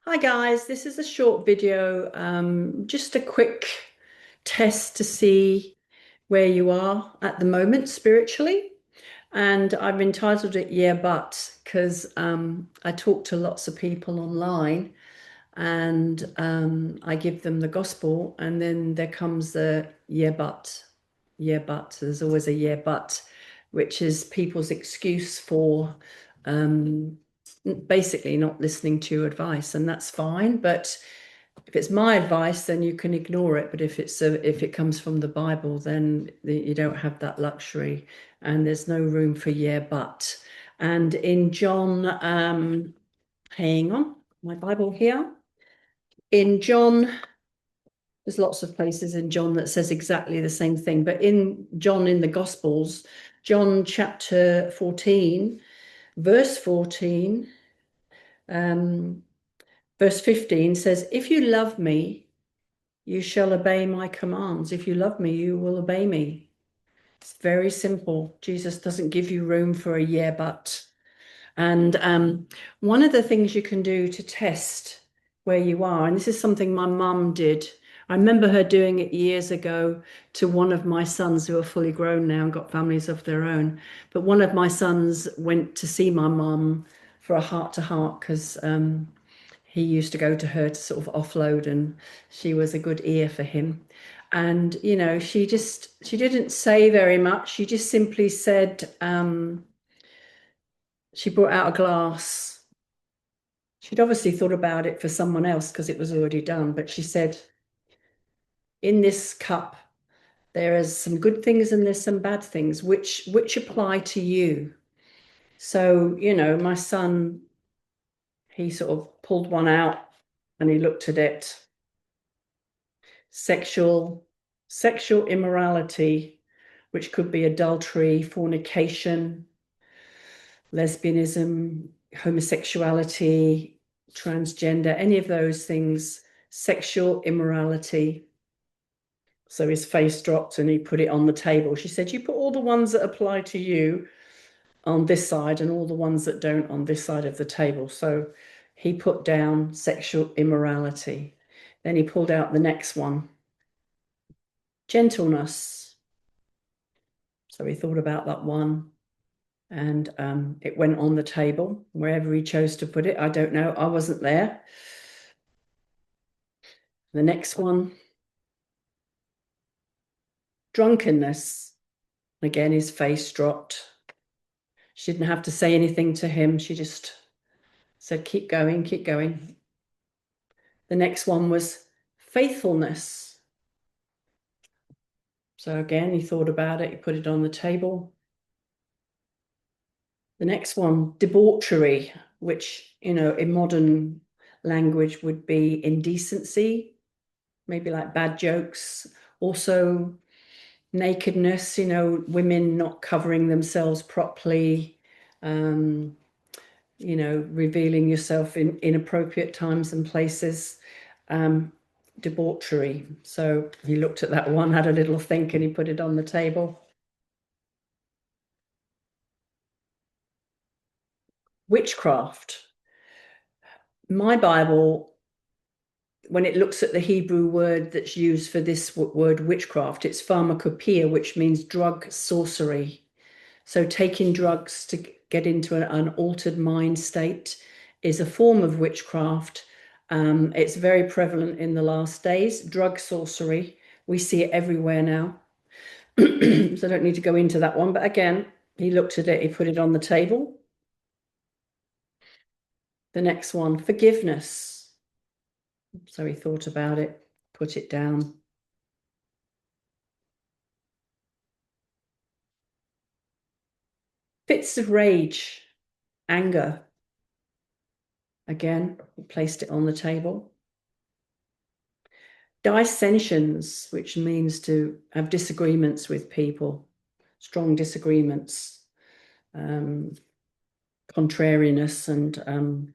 Hi guys, this is a short video, just a quick test to see where you are at the moment spiritually. And I've entitled it Yeah, but because I talk to lots of people online and I give them the gospel, and then there comes the yeah, but, yeah, but. There's always a yeah, but, which is people's excuse for um, basically not listening to your advice, and that's fine. But if it's my advice, then you can ignore it. But if it comes from the Bible, then you don't have that luxury, and there's no room for yeah, but. And in John, hang on, my Bible here. In John, there's lots of places in John that says exactly the same thing, but in John in the Gospels, John chapter 14, verse 14, um, verse 15 says, "If you love me, you shall obey my commands. If you love me, you will obey me." It's very simple. Jesus doesn't give you room for a yeah, but. And one of the things you can do to test where you are, and this is something my mum did. I remember her doing it years ago to one of my sons who are fully grown now and got families of their own. But one of my sons went to see my mum for a heart to heart because he used to go to her to sort of offload, and she was a good ear for him. And she didn't say very much. She just simply said, she brought out a glass. She'd obviously thought about it for someone else because it was already done, but she said, "In this cup, there is some good things and there's some bad things, which apply to you." So, my son, he sort of pulled one out and he looked at it. Sexual immorality, which could be adultery, fornication, lesbianism, homosexuality, transgender, any of those things, sexual immorality. So his face dropped and he put it on the table. She said, "You put all the ones that apply to you on this side and all the ones that don't on this side of the table." So he put down sexual immorality. Then he pulled out the next one, gentleness. So he thought about that one, and it went on the table wherever he chose to put it. I don't know. I wasn't there. The next one, drunkenness. Again, his face dropped. She didn't have to say anything to him. She just said, "Keep going, keep going." The next one was faithfulness. So again, he thought about it. He put it on the table. The next one, debauchery, which, in modern language would be indecency, maybe like bad jokes. Also, nakedness, women not covering themselves properly, revealing yourself in inappropriate times and places, debauchery. So he looked at that one, had a little think, and he put it on the table. Witchcraft. My Bible, when it looks at the Hebrew word that's used for this word witchcraft, it's pharmacopoeia, which means drug sorcery. So taking drugs to get into an altered mind state is a form of witchcraft. It's very prevalent in the last days. Drug sorcery, we see it everywhere now. So I don't need to go into that one. But again, he looked at it, he put it on the table. The next one, forgiveness. So he thought about it, put it down. Fits of rage, anger. Again, he placed it on the table. Dissensions, which means to have disagreements with people, strong disagreements, contrariness, and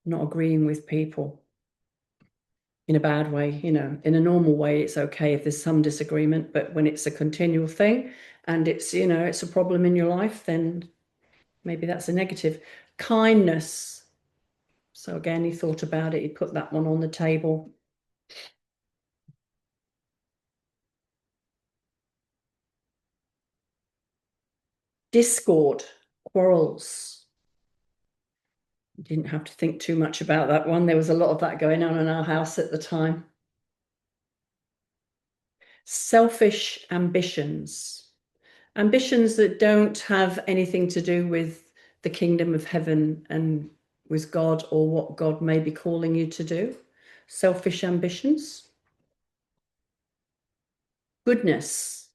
not agreeing with people in a bad way. In a normal way, it's okay if there's some disagreement, but when it's a continual thing and it's a problem in your life, then maybe that's a negative. Kindness. So again, he thought about it. He put that one on the table. Discord, quarrels. Didn't have to think too much about that one. There was a lot of that going on in our house at the time. Selfish ambitions. Ambitions that don't have anything to do with the kingdom of heaven and with God or what God may be calling you to do. Selfish ambitions. Goodness.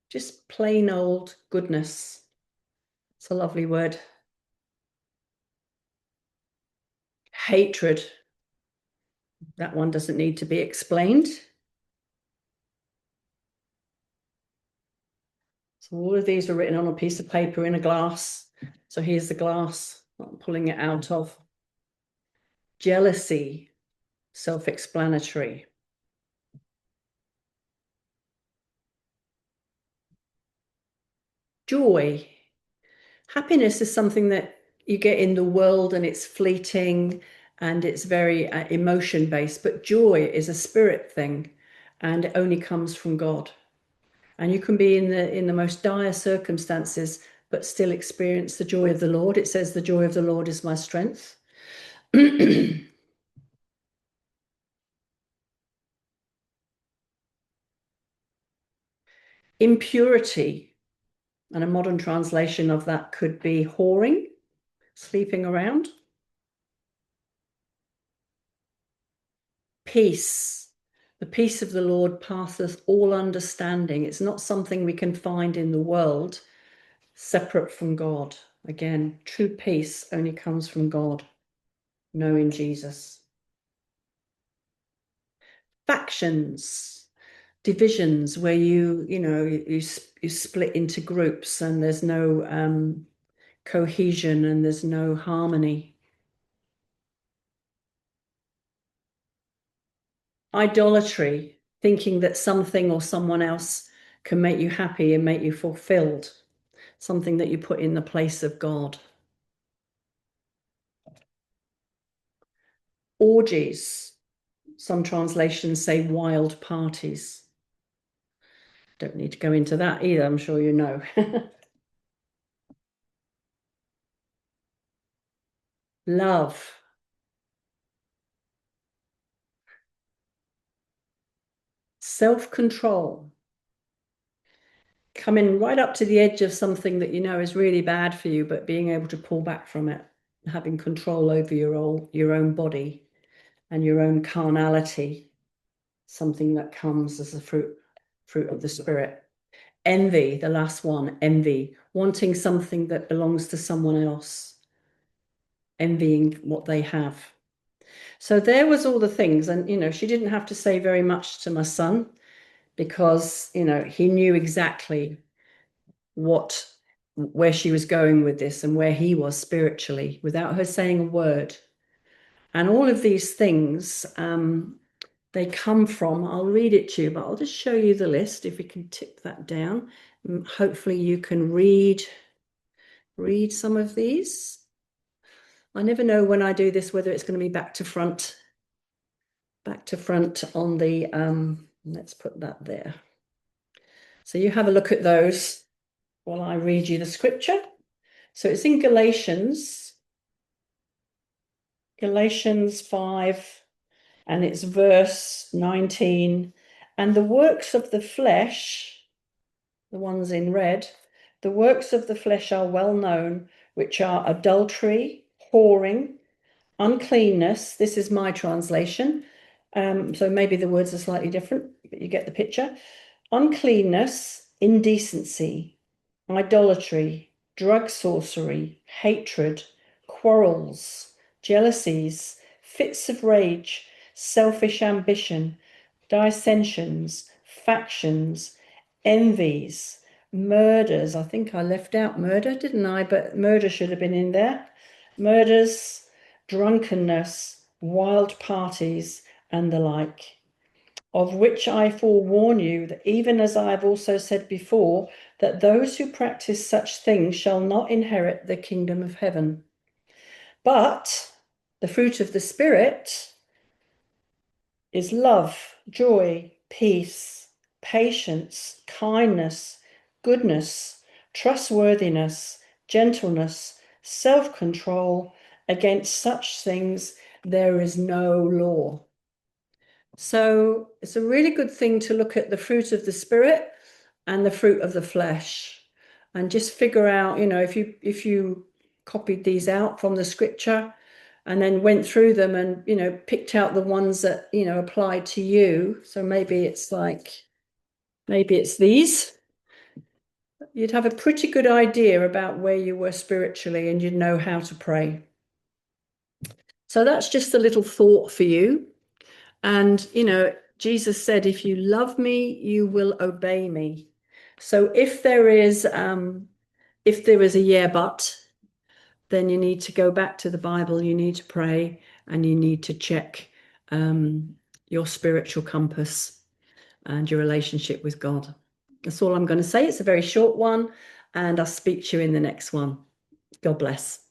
Just plain old goodness. It's a lovely word. Hatred. That one doesn't need to be explained. So all of these are written on a piece of paper in a glass. So here's the glass I'm pulling it out of. Jealousy, self-explanatory. Joy. Happiness is something that you get in the world and it's fleeting and it's very emotion-based, but joy is a spirit thing and it only comes from God. And you can be in the most dire circumstances, but still experience the joy of the Lord. It says, the joy of the Lord is my strength. Impurity, and a modern translation of that could be whoring, sleeping around. Peace, the peace of the Lord passeth all understanding. It's not something we can find in the world separate from God. Again, true peace only comes from God, knowing Jesus. Factions, divisions where you split into groups and there's no cohesion and there's no harmony. Idolatry, thinking that something or someone else can make you happy and make you fulfilled, something that you put in the place of God. Orgies, some translations say wild parties. Don't need to go into that either, I'm sure you know. Love. Self-control. Coming right up to the edge of something that you know is really bad for you, but being able to pull back from it, having control over your own body and your own carnality, something that comes as a fruit of the Spirit. Envy, the last one, envy, wanting something that belongs to someone else, envying what they have. So there was all the things, and she didn't have to say very much to my son because he knew exactly where she was going with this and where he was spiritually without her saying a word. And all of these things, they come from, I'll read it to you, but I'll just show you the list if we can tip that down. Hopefully you can read some of these. I never know when I do this whether it's going to be back to front on the let's put that there. So you have a look at those while I read you the scripture. So it's in Galatians 5, and it's verse 19. And the works of the flesh, the ones in red, the works of the flesh are well known, which are adultery, whoring, uncleanness. This is my translation. So maybe the words are slightly different, but you get the picture. Uncleanness, indecency, idolatry, drug sorcery, hatred, quarrels, jealousies, fits of rage, selfish ambition, dissensions, factions, envies, murders. I think I left out murder, didn't I? But murder should have been in there. Murders, drunkenness, wild parties, and the like, of which I forewarn you, that even as I have also said before, that those who practice such things shall not inherit the kingdom of heaven. But The fruit of the Spirit is love, joy, peace, patience, kindness, goodness, trustworthiness, gentleness, self-control. Against such things there is no law. So it's a really good thing to look at the fruit of the Spirit and the fruit of the flesh, and just figure out, if you copied these out from the scripture and then went through them and, picked out the ones that, applied to you. So maybe it's these. You'd have a pretty good idea about where you were spiritually, and you'd know how to pray. So that's just a little thought for you. And, Jesus said, if you love me, you will obey me. So if there is a yeah, but, then you need to go back to the Bible, you need to pray, and you need to check your spiritual compass and your relationship with God. That's all I'm going to say. It's a very short one, and I'll speak to you in the next one. God bless.